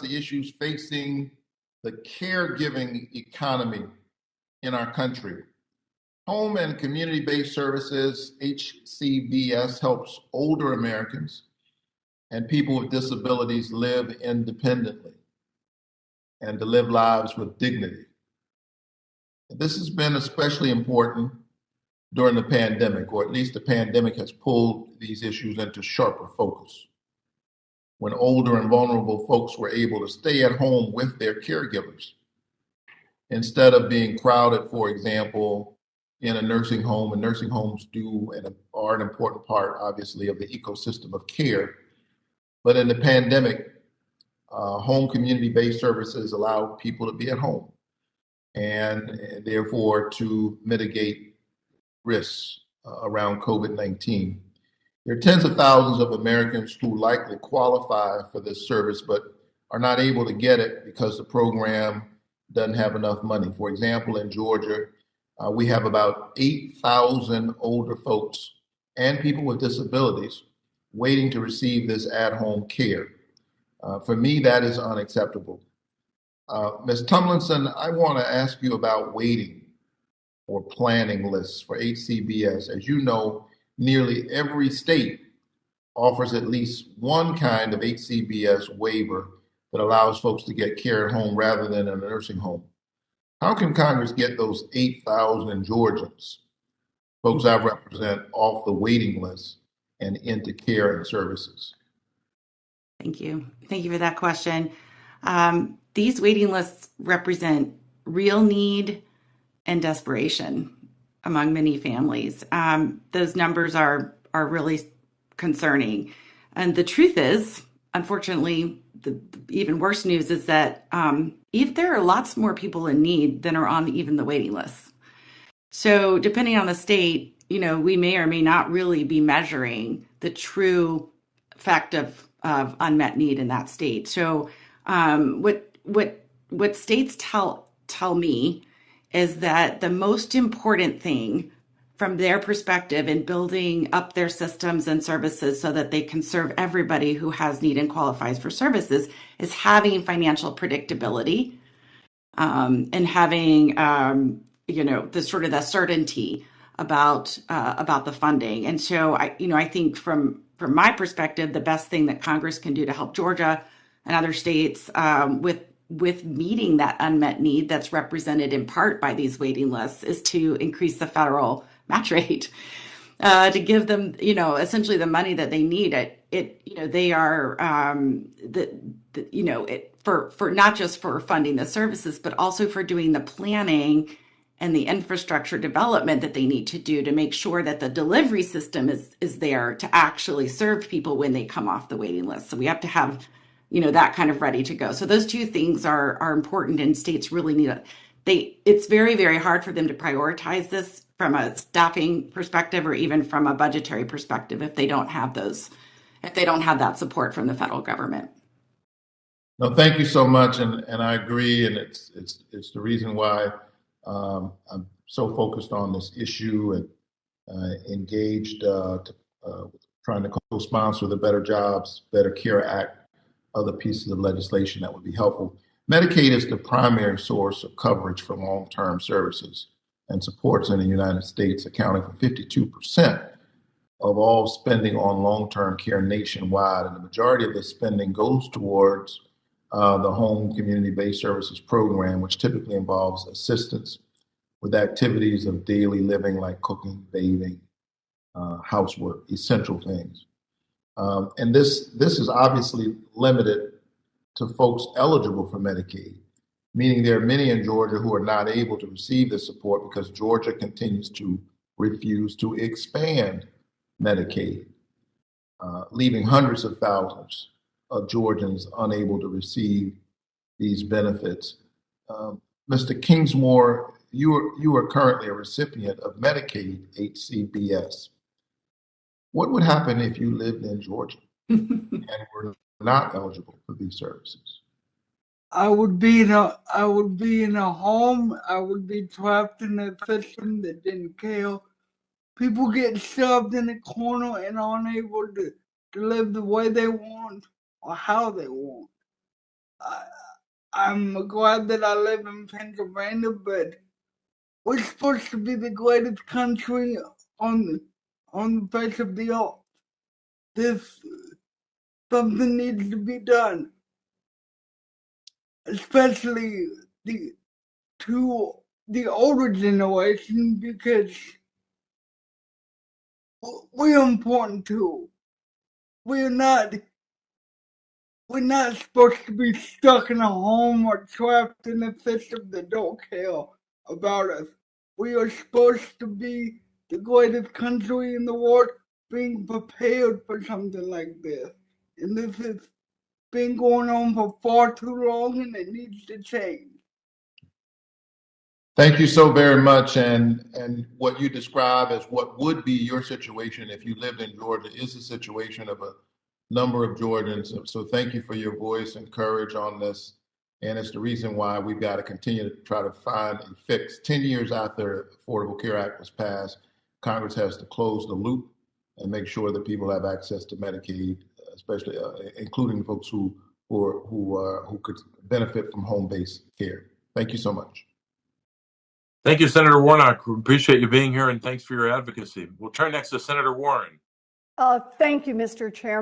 the issues facing the caregiving economy in our country. Home and community-based services, HCBS, helps older Americans and people with disabilities live independently and to live lives with dignity. This has been especially important during the pandemic, or at least the pandemic has pulled these issues into sharper focus. When older and vulnerable folks were able to stay at home with their caregivers instead of being crowded, for example, in a nursing home, and nursing homes are an important part, obviously, of the ecosystem of care. But in the pandemic, home community-based services allow people to be at home and therefore to mitigate risks around COVID-19. There are tens of thousands of Americans who likely qualify for this service but are not able to get it because the program doesn't have enough money. For example, in Georgia, we have about 8,000 older folks and people with disabilities waiting to receive this at-home care. For me, that is unacceptable. Ms. Tumlinson, I want to ask you about waiting or planning lists for HCBS. As you know, nearly every state offers at least one kind of HCBS waiver that allows folks to get care at home rather than in a nursing home. How can Congress get those 8,000 Georgians, folks I represent, off the waiting list and into care and services? Thank you. Thank you for that question. These waiting lists represent real need and desperation among many families. Those numbers are really concerning. And the truth is, unfortunately, the even worse news is that if there are lots more people in need than are on even the waiting list. So depending on the state, we may or may not really be measuring the true fact of unmet need in that state. So what states tell me is that the most important thing from their perspective in building up their systems and services so that they can serve everybody who has need and qualifies for services is having financial predictability, and having the sort of the certainty about the funding. And so I think from my perspective, the best thing that Congress can do to help Georgia and other states with meeting that unmet need that's represented in part by these waiting lists is to increase the federal match rate, to give them, essentially the money that they need. They are, for not just for funding the services, but also for doing the planning and the infrastructure development that they need to do to make sure that the delivery system is there to actually serve people when they come off the waiting list. So we have to have, that kind of ready to go. So those two things are important, and states really need it. It's very, very hard for them to prioritize this from a staffing perspective or even from a budgetary perspective if they don't have that support from the federal government. No, thank you so much, and I agree, and it's the reason why I'm so focused on this issue and engaged trying to co-sponsor the Better Jobs, Better Care Act, other pieces of legislation that would be helpful. Medicaid is the primary source of coverage for long-term services and supports in the United States, accounting for 52% of all spending on long-term care nationwide. And the majority of this spending goes towards the home community-based services program, which typically involves assistance with activities of daily living like cooking, bathing, housework, essential things. And this is obviously limited to folks eligible for Medicaid, meaning there are many in Georgia who are not able to receive this support because Georgia continues to refuse to expand Medicaid, leaving hundreds of thousands of Georgians unable to receive these benefits. Mr. Kingsmore, you are currently a recipient of Medicaid HCBS. What would happen if you lived in Georgia and were not eligible for these services? I would be in a home. I would be trapped in a system that didn't care. People get shoved in a corner and aren't able to live the way they want or how they want. I, I'm glad that I live in Pennsylvania, but we're supposed to be the greatest country on the face of the earth. This something needs to be done, especially the to the older generation, because we're important too. We're not we're not supposed to be stuck in a home or trapped in a system that don't care about us. We are supposed to be the greatest country in the world, being prepared for something like this. And this has been going on for far too long, and it needs to change. Thank you so very much. And what you describe as what would be your situation if you lived in Georgia is the situation of a number of Georgians. So thank you for your voice and courage on this. And it's the reason why we've got to continue to try to find a fix. 10 years after the Affordable Care Act was passed, Congress has to close the loop and make sure that people have access to Medicaid, especially including folks who could benefit from home-based care. Thank you so much. Thank you, Senator Warnock. We appreciate you being here, and thanks for your advocacy. We'll turn next to Senator Warren. Thank you, Mr. Chairman.